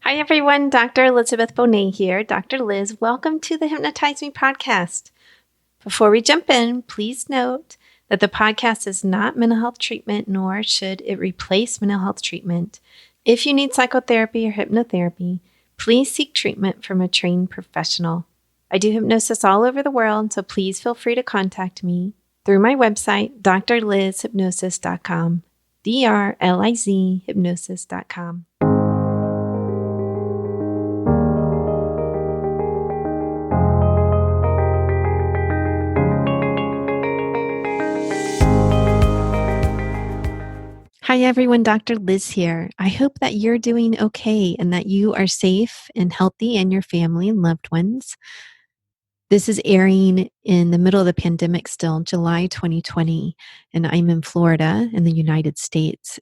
Hi, everyone. Dr. Elizabeth Bonet here. Dr. Liz, welcome to the Hypnotize Me podcast. Before we jump in, please note that the podcast is not mental health treatment, nor should it replace mental health treatment. If you need psychotherapy or hypnotherapy, please seek treatment from a trained professional. I do hypnosis all over the world, so please feel free to contact me through my website, drlizhypnosis.com, DRLIZ hypnosis.com. Hi, everyone. Dr. Liz here. I hope that you're doing okay and that you are safe and healthy and your family and loved ones. This is airing in the middle of the pandemic still, July 2020, and I'm in Florida in the United States.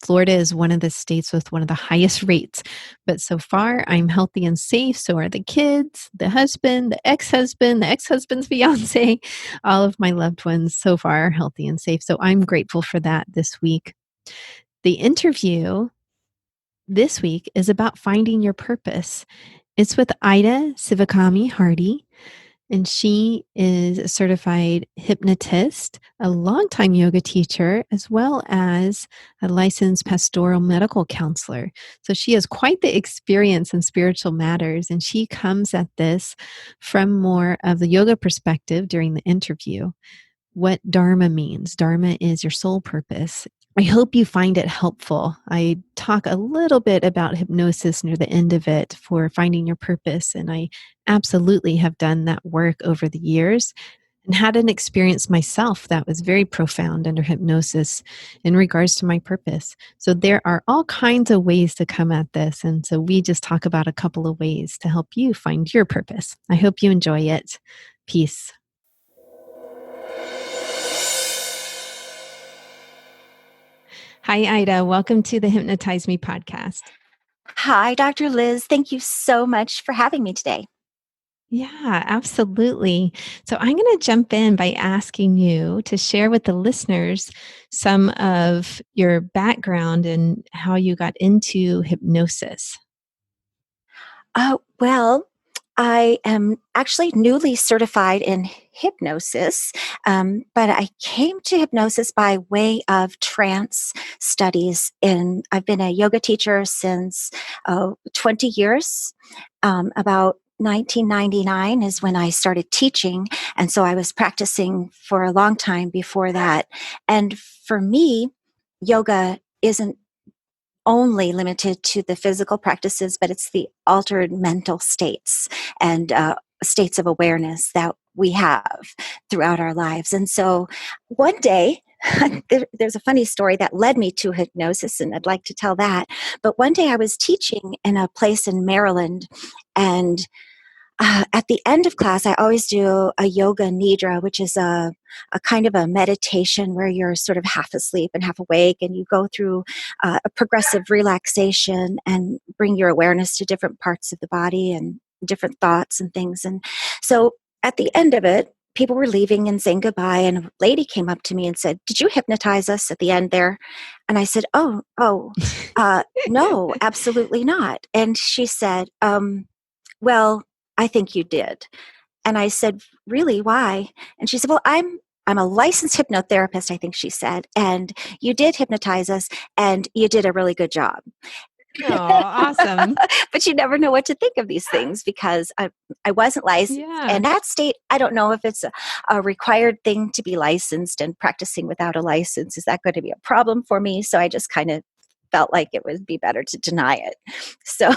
Florida is one of the states with one of the highest rates, but so far I'm healthy and safe. So are the kids, the husband, the ex-husband's fiance, all of my loved ones so far are healthy and safe. So I'm grateful for that this week. The interview this week is about finding your purpose. It's with Ida Hardy, and she is a certified hypnotist, a longtime yoga teacher, as well as a licensed pastoral medical counselor. So she has quite the experience in spiritual matters, and she comes at this from more of the yoga perspective during the interview. What dharma means. Dharma is your soul purpose. I hope you find it helpful. I talk a little bit about hypnosis near the end of it for finding your purpose, and I absolutely have done that work over the years and had an experience myself that was very profound under hypnosis in regards to my purpose. So there are all kinds of ways to come at this, and so we just talk about a couple of ways to help you find your purpose. I hope you enjoy it. Peace. Hi, Ida. Welcome to the Hypnotize Me podcast. Hi, Dr. Liz. Thank you so much for having me today. Yeah, absolutely. So I'm going to jump in by asking you to share with the listeners some of your background and how you got into hypnosis. Well, I am actually newly certified in hypnosis, but I came to hypnosis by way of trance studies. I've been a yoga teacher since 20 years. About 1999 is when I started teaching, and so I was practicing for a long time before that. And for me, yoga isn't only limited to the physical practices, but it's the altered mental states and states of awareness that we have throughout our lives. And so one day, there's a funny story that led me to hypnosis, and I'd like to tell that. But one day I was teaching in a place in Maryland, and at the end of class, I always do a yoga nidra, which is a kind of a meditation where you're sort of half asleep and half awake, and you go through a progressive relaxation and bring your awareness to different parts of the body and different thoughts and things. And so at the end of it, people were leaving and saying goodbye, and a lady came up to me and said, "Did you hypnotize us at the end there?" And I said, no, absolutely not." And she said, "Well, I think you did." And I said, "Really? Why?" And she said, "Well, I'm a licensed hypnotherapist," I think she said, "and you did hypnotize us, and you did a really good job." Oh, awesome. But you never know what to think of these things because I wasn't licensed. Yeah. And that state, I don't know if it's a required thing to be licensed, and practicing without a license, is that going to be a problem for me? So I just kind of felt like it would be better to deny it. So...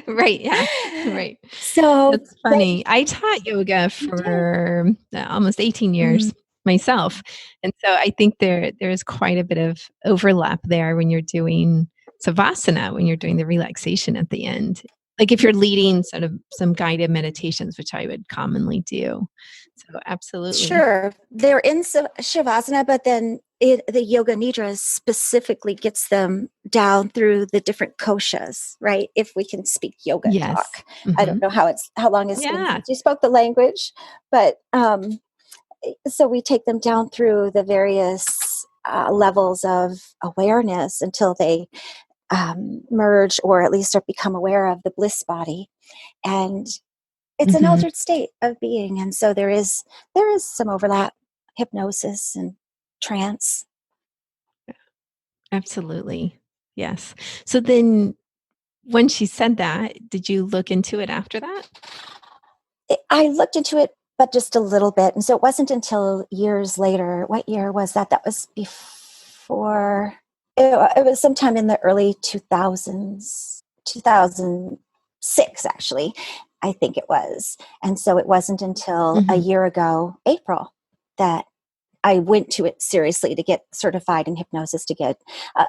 Right. Yeah. Right. So that's funny. I taught yoga for almost 18 years myself. And so I think there's quite a bit of overlap there when you're doing savasana, when you're doing the relaxation at the end. Like if you're leading sort of some guided meditations, which I would commonly do. So absolutely. Sure. They're in Shavasana, but then the Yoga Nidra specifically gets them down through the different koshas, right? If we can speak yoga talk. Mm-hmm. I don't know how long it's been Yeah. since you spoke the language, but so we take them down through the various levels of awareness until they merge, or at least become aware of the bliss body. And it's an Mm-hmm. altered state of being. And so there is some overlap, hypnosis and trance. Absolutely. Yes. So then when she said that, did you look into it after that? I looked into it, but just a little bit. And so it wasn't until years later. What year was that? That was before, it was sometime in the early 2000s, 2006, actually, I think it was. And so it wasn't until a Mm-hmm. year ago, April, that I went to it seriously to get certified in hypnosis, to get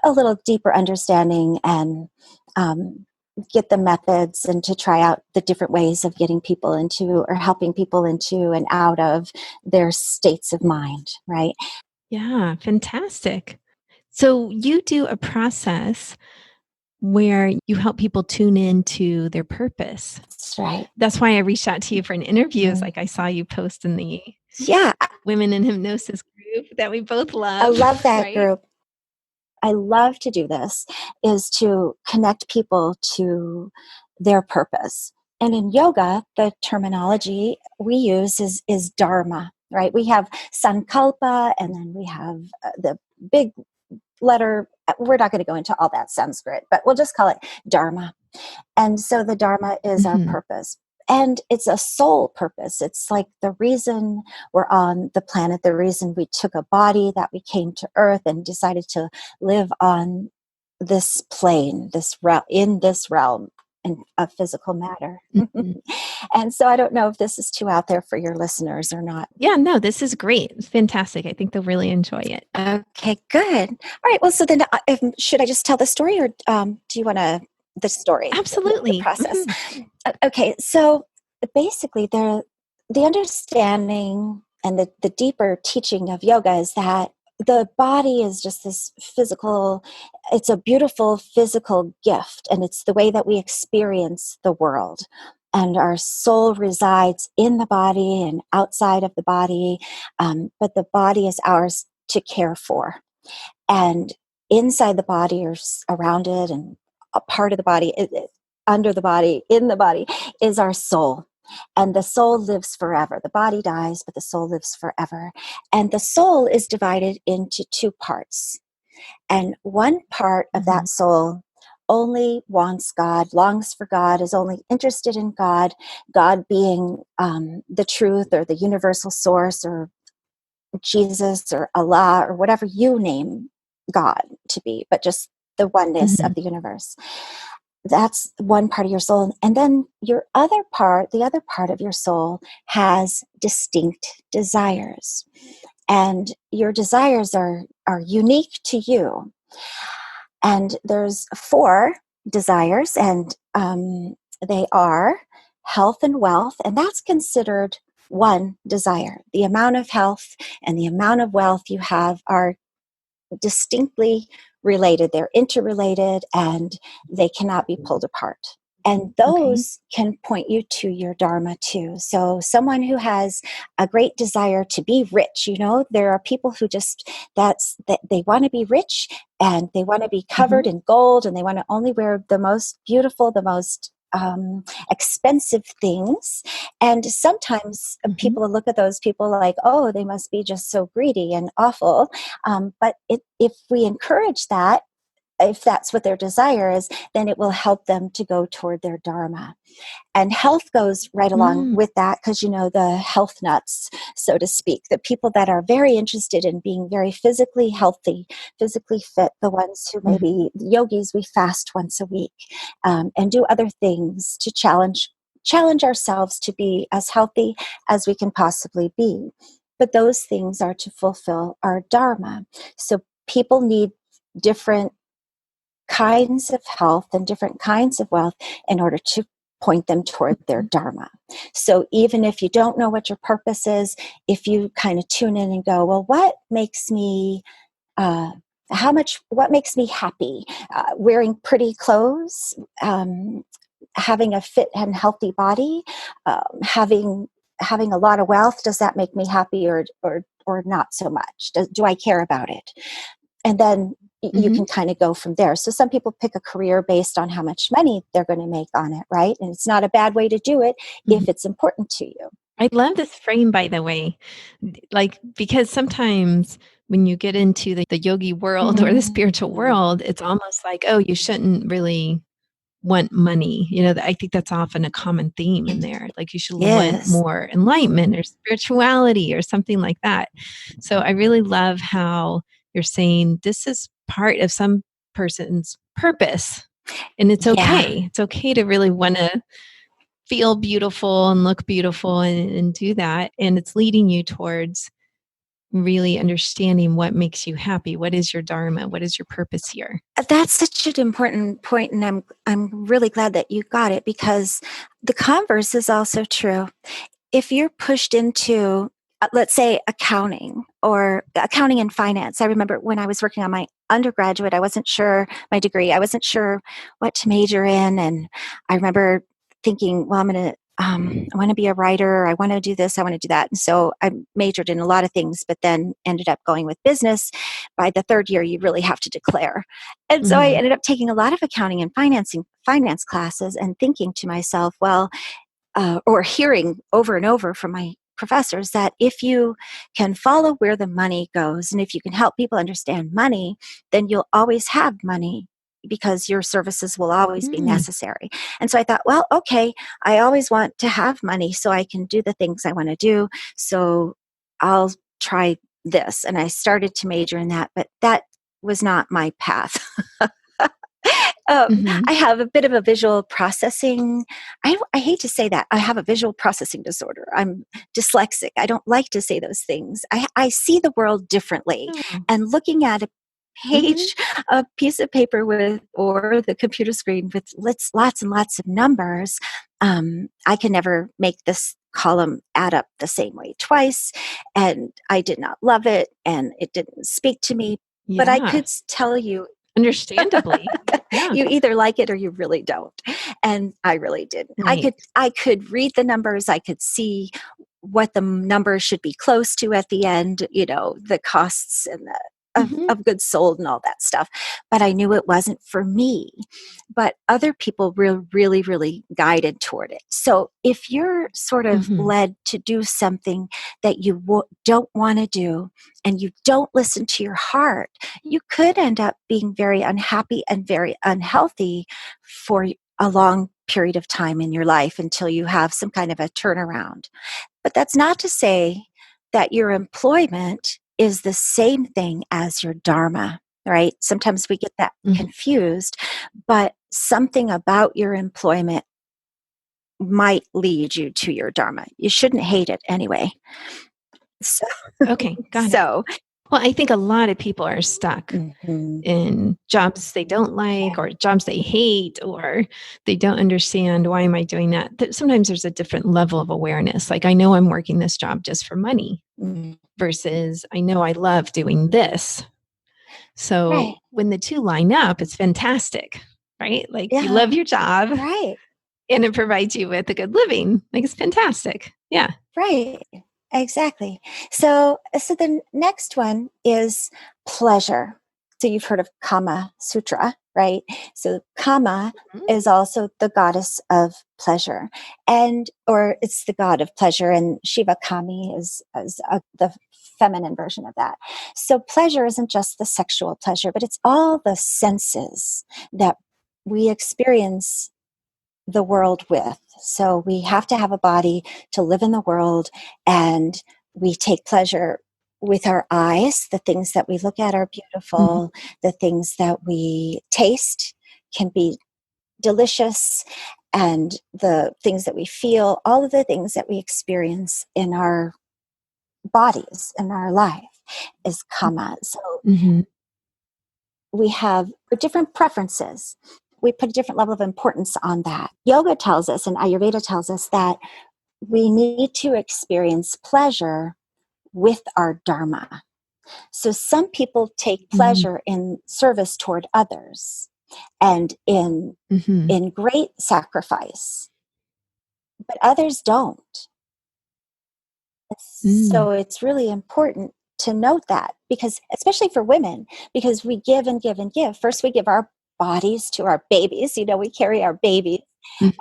a little deeper understanding, and um, get the methods, and to try out the different ways of getting people into, or helping people into and out of their states of mind, right? Yeah, fantastic. So you do a process where you help people tune into their purpose. That's right. That's why I reached out to you for an interview. Is Mm. like I saw you post in the Yeah, Women in Hypnosis group that we both I love, love that right? group. I love to do this, is to connect people to their purpose. And in yoga, the terminology we use is dharma, right? We have sankalpa, and then we have the big letter. We're not going to go into all that Sanskrit, but we'll just call it dharma. And so the dharma is our Mm-hmm. purpose. And it's a soul purpose. It's like the reason we're on the planet, the reason we took a body, that we came to Earth and decided to live on this plane, in this realm of physical matter. Mm-hmm. And so I don't know if this is too out there for your listeners or not. Yeah, no, this is great. It's fantastic. I think they'll really enjoy it. Okay, good. All right. Well, so then should I just tell the story, or do you want the story, the Absolutely. process? Mm-hmm. Okay, so basically, the understanding and the deeper teaching of yoga is that the body is just this physical, it's a beautiful physical gift, and it's the way that we experience the world. And our soul resides in the body and outside of the body, but the body is ours to care for. And inside the body, or around it, and a part of the body, under the body, in the body, is our soul. And the soul lives forever. The body dies, but the soul lives forever. And the soul is divided into two parts. And one part of Mm-hmm. that soul only wants God, longs for God, is only interested in God, God being the truth, or the universal source, or Jesus, or Allah, or whatever you name God to be, but just the oneness Mm-hmm. of the universe. That's one part of your soul. And then the other part of your soul has distinct desires. And your desires are unique to you. And there's 4 desires, and they are health and wealth, and that's considered one desire. The amount of health and the amount of wealth you have are distinctly related. They're interrelated, and they cannot be pulled apart. And Okay. those can point you to your dharma too. So someone who has a great desire to be rich, there are people who that they want to be rich, and they want to be Mm-hmm. covered in gold, and they want to only wear the most beautiful, the most expensive things. And sometimes Mm-hmm. people look at those people like, oh, they must be just so greedy and awful. But if we encourage that, if that's what their desire is, then it will help them to go toward their dharma. And health goes right along Mm-hmm. with that, because the health nuts, so to speak, the people that are very interested in being very physically healthy, physically fit, the ones who, maybe yogis, we fast once a week, and do other things to challenge ourselves to be as healthy as we can possibly be. But those things are to fulfill our dharma. So people need different kinds of health and different kinds of wealth in order to point them toward their dharma. So even if you don't know what your purpose is, if you kind of tune in and go, well, what makes me uh, what makes me happy? Wearing pretty clothes, having a fit and healthy body, having a lot of wealth, does that make me happy, or not so much? Do I care about it? And then you Mm-hmm. can kind of go from there. So some people pick a career based on how much money they're going to make on it, right? And it's not a bad way to do it Mm-hmm. if it's important to you. I love this frame, by the way, like, because sometimes when you get into the yogi world or the spiritual world, it's almost like, oh, you shouldn't really want money. I think that's often a common theme in there. Like you should want Yes. more enlightenment or spirituality or something like that. So I really love how you're saying this is part of some person's purpose. And it's Yeah. okay. It's okay to really want to feel beautiful and look beautiful and do that. And it's leading you towards really understanding what makes you happy. What is your dharma? What is your purpose here? That's such an important point, and I'm really glad that you got it, because the converse is also true. If you're pushed into, let's say, accounting and finance. I remember when I was working on my undergraduate, I wasn't sure my degree. I wasn't sure what to major in, and I remember thinking, well, I want to be a writer. I want to do this. I want to do that. And so I majored in a lot of things, but then ended up going with business. By the third year, you really have to declare. And so I Mm-hmm. ended up taking a lot of accounting and finance classes, and thinking to myself, well, or hearing over and over from my professors that if you can follow where the money goes, and if you can help people understand money, then you'll always have money, because your services will always be Mm-hmm. necessary. And so I thought, well, okay, I always want to have money so I can do the things I want to do. So I'll try this. And I started to major in that, but that was not my path. Mm-hmm. I have a bit of a visual processing. I hate to say that. I have a visual processing disorder. I'm dyslexic. I don't like to say those things. I see the world differently. Oh. And looking at Mm-hmm. a piece of paper or the computer screen with lots and lots of numbers, I can never make this column add up the same way twice. And I did not love it, and it didn't speak to me. But I Yeah. could tell you, Understandably. Yeah. you either like it or you really don't. And I really didn't. Right. I could read the numbers. I could see what the numbers should be close to at the end, the costs and Mm-hmm. of goods sold and all that stuff. But I knew it wasn't for me. But other people were really, really guided toward it. So if you're sort of Mm-hmm. led to do something that you don't want to do, and you don't listen to your heart, you could end up being very unhappy and very unhealthy for a long period of time in your life, until you have some kind of a turnaround. But that's not to say that your employment is the same thing as your dharma, right? Sometimes we get that Mm-hmm. confused, but something about your employment might lead you to your dharma. You shouldn't hate it anyway. So, Okay. Got it. so Well, I think a lot of people are stuck mhm. in jobs they don't like or jobs they hate, or they don't understand, why am I doing that? Sometimes there's a different level of awareness. Like, I know I'm working this job just for money Mhm. versus I know I love doing this. Right. So when the two line up, it's fantastic, right? Like, you Yeah. love your job Right. and it provides you with a good living. Like, it's fantastic. Yeah. Right. Exactly. So the next one is pleasure. So you've heard of Kama Sutra, right? So Kama Mhm. is also the goddess of pleasure, or it's the god of pleasure, and Shiva Kami is the feminine version of that. So pleasure isn't just the sexual pleasure, but it's all the senses that we experience the world with. So we have to have a body to live in the world, and we take pleasure with our eyes. The things that we look at are Mhm. beautiful. The things that we taste can be delicious. And the things that we feel, all of the things that we experience in our bodies, in our life, is kama. So Mhm. we have different preferences. We put a different level of importance on that. Yoga tells us, and Ayurveda tells us, that we need to experience pleasure with our dharma. So some people take Mhm. pleasure in service toward others and Mhm. in great sacrifice, but others don't. Mm. So it's really important to note that, because especially for women, because we give and give and give. First, we give our bodies to our babies. We carry our babies.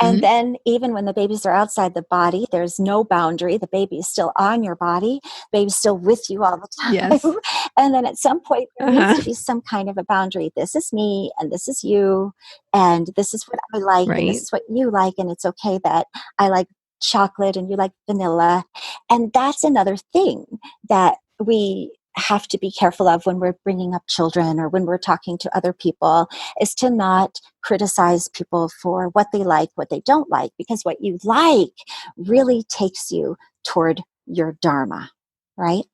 And Mm-hmm. then even when the babies are outside the body, there's no boundary. The baby is still on your body. The baby's still with you all the Yes. time. And then at some point, there needs Uh-huh. to be some kind of a boundary. This is me and this is you. And this is what I like and this Right. is what you like. And it's okay that I like chocolate and you like vanilla. And that's another thing that we have to be careful of when we're bringing up children or when we're talking to other people, is to not criticize people for what they like, what they don't like, because what you like really takes you toward your dharma, right?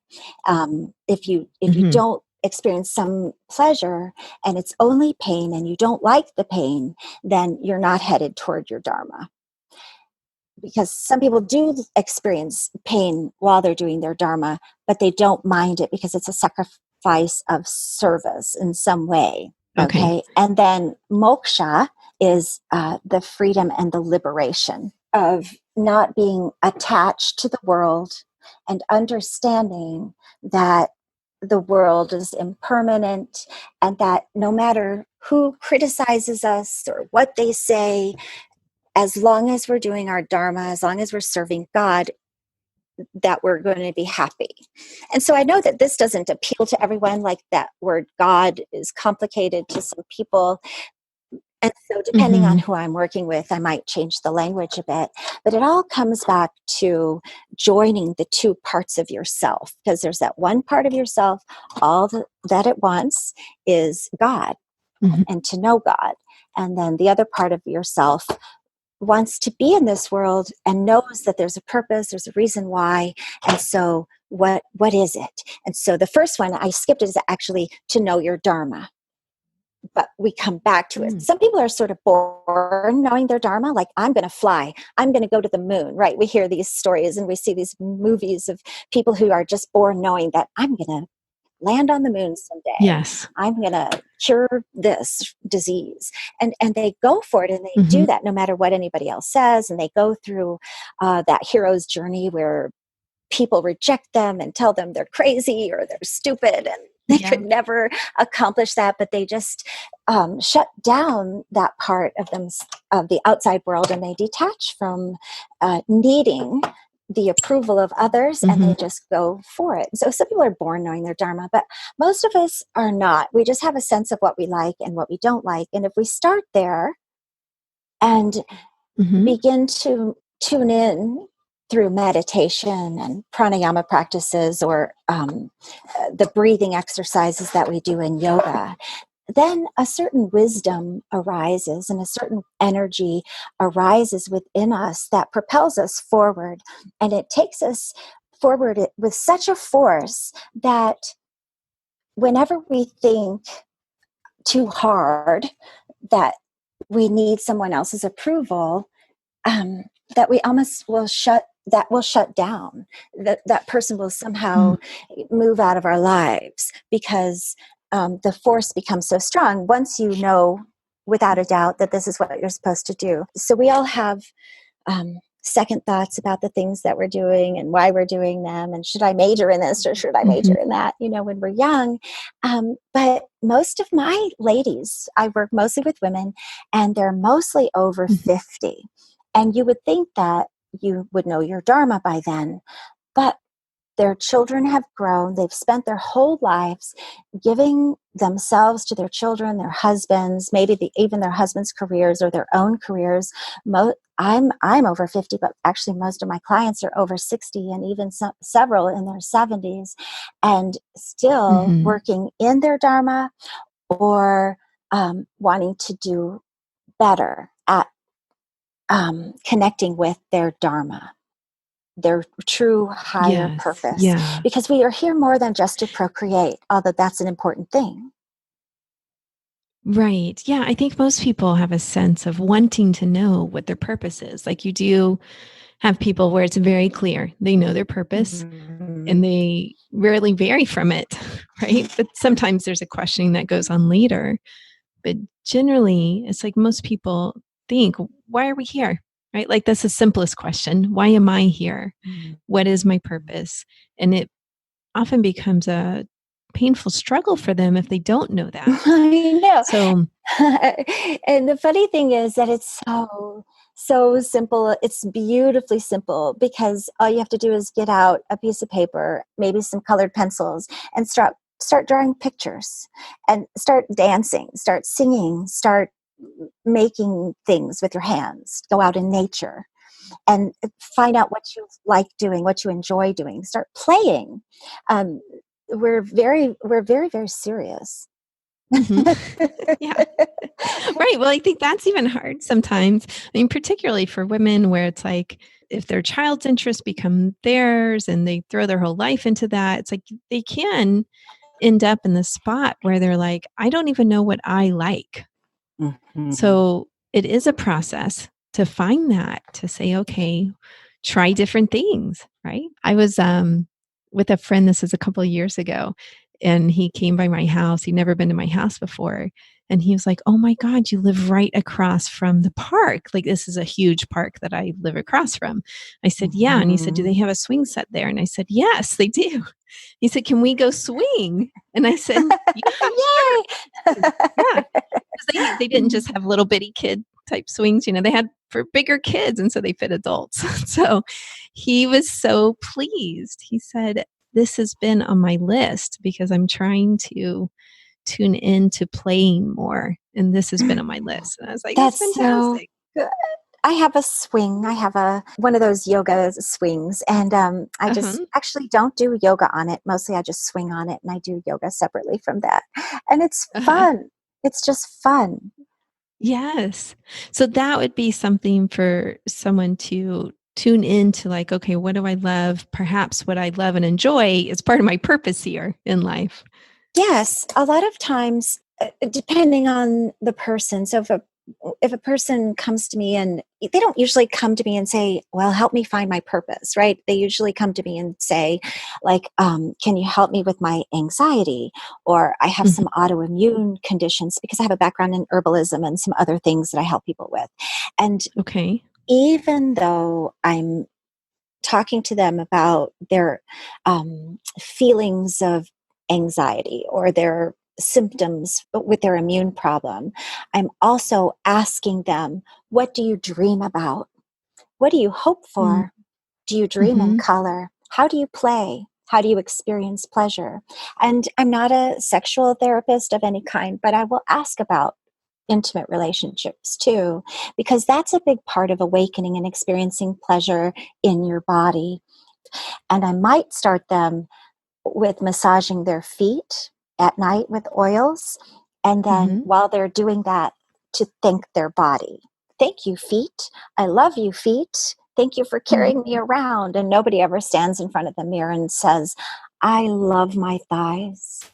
If you Mm-hmm. don't experience some pleasure and it's only pain and you don't like the pain, then you're not headed toward your dharma. Because some people do experience pain while they're doing their dharma, but they don't mind it because it's a sacrifice of service in some way. Okay. Okay. And then moksha is the freedom and the liberation of not being attached to the world and understanding that the world is impermanent and that no matter who criticizes us or what they say, as long as we're doing our dharma, as long as we're serving God, that we're going to be happy. And so I know that this doesn't appeal to everyone, like that word God is complicated to some people. And so depending on Mm-hmm. who I'm working with, I might change the language a bit. But it all comes back to joining the two parts of yourself, because there's that one part of yourself, that it wants is God Mm-hmm. and to know God. And then the other part of yourself wants to be in this world and knows that there's a purpose, there's a reason why. And so what is it? And so the first one I skipped is actually to know your dharma. But we come back to it. Mm. Some people are sort of born knowing their dharma, like I'm going to fly, I'm going to go to the moon, right? We hear these stories and we see these movies of people who are just born knowing that I'm going to land on the moon someday. Yes. I'm going to cure this disease. And they go for it and they Mm-hmm. do that no matter what anybody else says. And they go through that hero's journey where people reject them and tell them they're crazy or they're stupid and they Yeah. could never accomplish that, but they just shut down that part of them, of the outside world, and they detach from needing the approval of others, and Mm-hmm. they just go for it. So some people are born knowing their dharma, but most of us are not. We just have a sense of what we like and what we don't like. And if we start there and Mm-hmm. begin to tune in through meditation and pranayama practices or the breathing exercises that we do in yoga, then a certain wisdom arises and a certain energy arises within us that propels us forward. And it takes us forward with such a force that whenever we think too hard that we need someone else's approval, um, that we almost will shut down, that person will somehow move out of our lives because the force becomes so strong once you know without a doubt that this is what you're supposed to do. So we all have second thoughts about the things that we're doing and why we're doing them, and should I major in this or should I Mm-hmm. major in that, when we're young. But most of my ladies, I work mostly with women, and they're mostly over Mm-hmm. 50. And you would think that you would know your dharma by then, but their children have grown. They've spent their whole lives giving themselves to their children, their husbands, maybe even their husbands' careers or their own careers. I'm over 50, but actually most of my clients are over 60, and even several in their 70s, and still Mm-hmm. working in their dharma or wanting to do better at connecting with their dharma, their true higher Yes. purpose, Yeah. because we are here more than just to procreate, although that's an important thing. Right. Yeah. I think most people have a sense of wanting to know what their purpose is. Like you do have people where it's very clear. They know their purpose Mm-hmm. and they rarely vary from it. Right. But sometimes there's a questioning that goes on later. But generally, it's like most people think, why are we here? Right. Like that's the simplest question. Why am I here? What is my purpose? And it often becomes a painful struggle for them if they don't know that. I know. So, And the funny thing is that it's so simple. It's beautifully simple because all you have to do is get out a piece of paper, maybe some colored pencils, and start drawing pictures and start dancing, start singing, start making things with your hands. Go out in nature and find out what you like doing, what you enjoy doing. Start playing. Um, we're very, very serious. mhm. Yeah. Right. Well, I think that's even hard sometimes. I mean, particularly for women, where it's like if their child's interests become theirs and they throw their whole life into that, it's like they can end up in the spot where they're like, I don't even know what I like. Mhm. So it is a process to find that, to say, okay, try different things, right? I was with a friend, this was a couple of years ago, and he came by my house. He'd never been to my house before. And he was like, oh my God, you live right across from the park. Like, this is a huge park that I live across from. I said, yeah. And he said, do they Mhm. have a swing set there? And I said, yes, they do. He said, can we go swing? And I said, yeah, sure. Yay! Yeah. 'Cause they didn't just have little bitty kid type swings, they had for bigger kids, and so they fit adults. So, he was so pleased. He said, "This has been on my list because I'm trying to tune into playing more, and this has been on my list." And I was like, "That's That's so fantastic." good. I have a swing. I have a one of those yoga swings, and I just Uh-huh, actually don't do yoga on it. Mostly, I just swing on it, and I do yoga separately from that. And it's uh-huh. fun. It's just fun. Yes. So that would be something for someone to tune into, like, "Okay, what do I love?" Perhaps what I love and enjoy is part of my purpose here in life. Yes, a lot of times, depending on the person. So if a person comes to me and they don't usually come to me and say, "Well, help me find my purpose," right? They usually come to me and say, like, "Can you help me with my anxiety?" Or I have Mhm. some autoimmune conditions because I have a background in herbalism and some other things that I help people with. And Okay. even though I'm talking to them about their feelings of anxiety or their symptoms with their immune problem, I'm also asking them, what do you dream about? What do you hope Mm. for? Do you dream in Mhm. color? How do you play? How do you experience pleasure? And I'm not a sexual therapist of any kind, but I will ask about intimate relationships too, because that's a big part of awakening and experiencing pleasure in your body. And I might start them with massaging their feet at night with oils. And then Mhm. while they're doing that, to thank their body. Thank you, feet. I love you, feet. Thank you for Mhm. carrying me around. And nobody ever stands in front of the mirror and says, I love my thighs.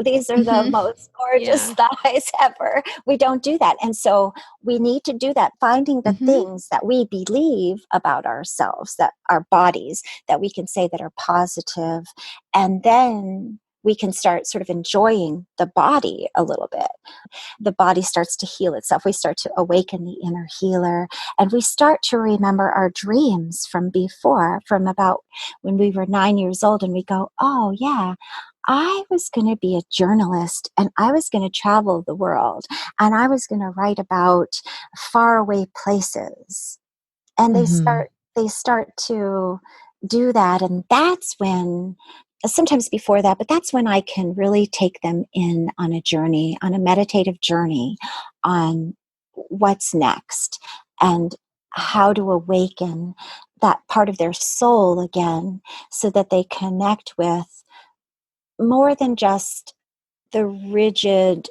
These are the Mhm. most gorgeous Yeah. thighs ever. We don't do that. And so we need to do that, finding the Mhm. things that we believe about ourselves, that our bodies, that we can say that are positive. And then we can start sort of enjoying the body a little bit. The body starts to heal itself. We start to awaken the inner healer, and we start to remember our dreams from before, from about when we were 9 years old, and we go, oh, yeah. I was going to be a journalist and I was going to travel the world and I was going to write about faraway places. And Mhm. they start to do that, and that's when, sometimes before that, but that's when I can really take them in on a journey, on a meditative journey, on what's next and how to awaken that part of their soul again so that they connect with more than just the rigid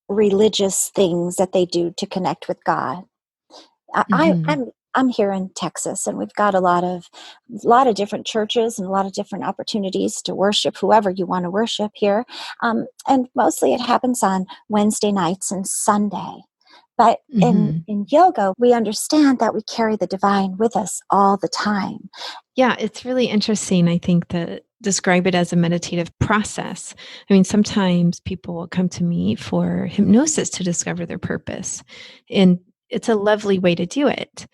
religious things that they do to connect with God. Mhm. I'm here in Texas, and we've got a lot of different churches and a lot of different opportunities to worship whoever you want to worship here. And mostly it happens on Wednesday nights and Sunday. But Mhm. in yoga, we understand that we carry the divine with us all the time. Yeah, it's really interesting, I think, to describe it as a meditative process. I mean, sometimes people will come to me for hypnosis to discover their purpose, and it's a lovely way to do it.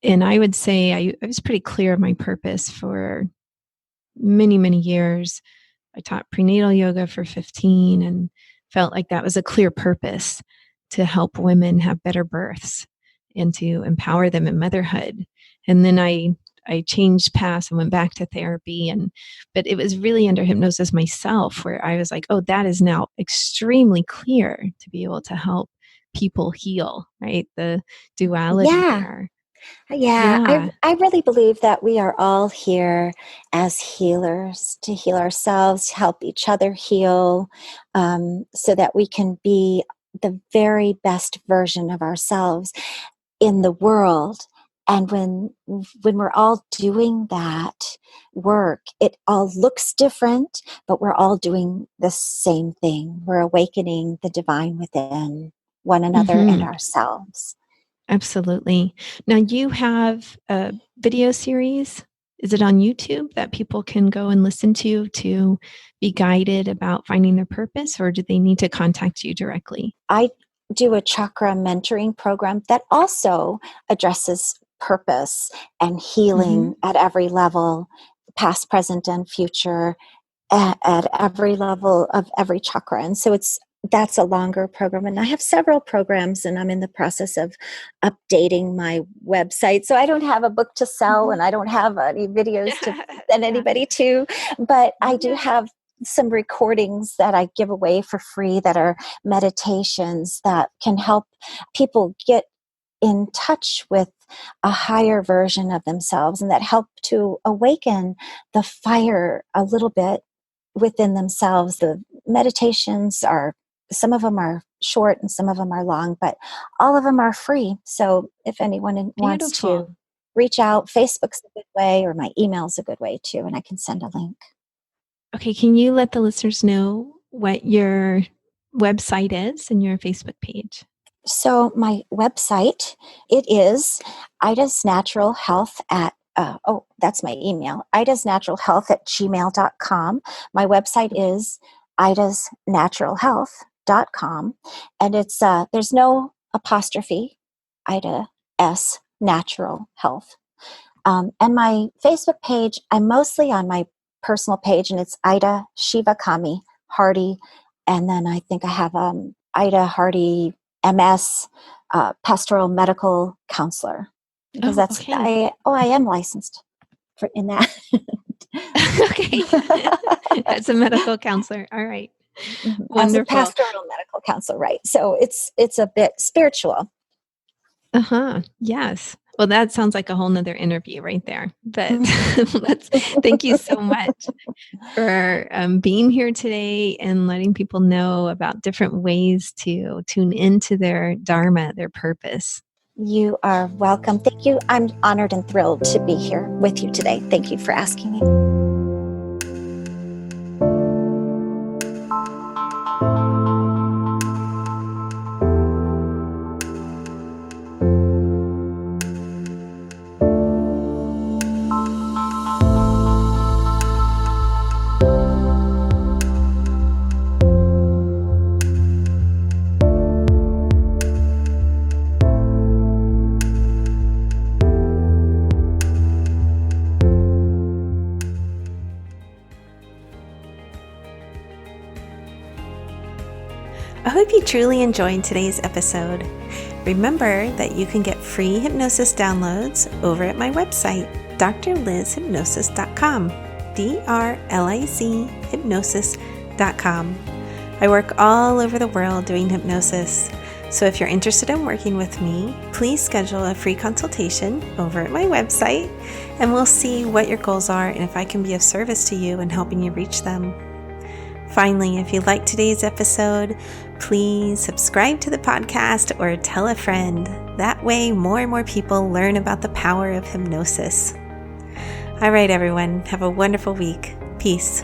And I would say I was pretty clear of my purpose for many, many years. I taught prenatal yoga for 15 and felt like that was a clear purpose to help women have better births and to empower them in motherhood. And then I changed paths and went back to therapy. But it was really under hypnosis myself where I was like, oh, that is now extremely clear to be able to help people heal, right? The duality Yeah. there. Yeah, Yeah. I really believe that we are all here as healers to heal ourselves, help each other heal, so that we can be the very best version of ourselves in the world. And when we're all doing that work, it all looks different, but we're all doing the same thing. We're awakening the divine within one another and Mm-hmm. ourselves. Absolutely. Now you have a video series. Is it on YouTube that people can go and listen to be guided about finding their purpose, or do they need to contact you directly? I do a chakra mentoring program that also addresses purpose and Mm-hmm. healing at every level, past, present, and future, at every level of every chakra. And so that's a longer program. And I have several programs, and I'm in the process of updating my website. So I don't have a book to sell, Mm-hmm. and I don't have any videos to send Yeah. anybody to, but I do Yeah. have some recordings that I give away for free that are meditations that can help people get in touch with a higher version of themselves, and that help to awaken the fire a little bit within themselves. The meditations are, some of them are short and some of them are long, but all of them are free. So if anyone wants Beautiful. to reach out, Facebook's a good way, or my email's a good way too, and I can send a link. Okay, can you let the listeners know what your website is and your Facebook page? So my website, it is Ida's Natural Health at, that's my email, Ida's Natural Health at gmail.com. My website is idasnaturalhealth.com. And it's, there's no apostrophe, Ida S Natural Health. And my Facebook page, I'm mostly on my personal page, and it's Ida Shivakami Hardy. And then I think I have Ida Hardy MS, pastoral medical counselor, because Oh, that's okay. I am licensed in that. Okay. As a medical counselor. All right. As a Wonderful. pastoral medical counselor, right? So it's a bit spiritual. Uh-huh. Yes. Well, that sounds like a whole nother interview right there. But thank you so much for being here today and letting people know about different ways to tune into their dharma, their purpose. You are welcome. Thank you. I'm honored and thrilled to be here with you today. Thank you for asking me. I hope you truly enjoyed today's episode. Remember that you can get free hypnosis downloads over at my website, drlizhypnosis.com, DRLIZ hypnosis.com. I work all over the world doing hypnosis, so if you're interested in working with me, please schedule a free consultation over at my website, and we'll see what your goals are and if I can be of service to you in helping you reach them. Finally, if you liked today's episode, please subscribe to the podcast or tell a friend. That way, more and more people learn about the power of hypnosis. All right, everyone, have a wonderful week. Peace.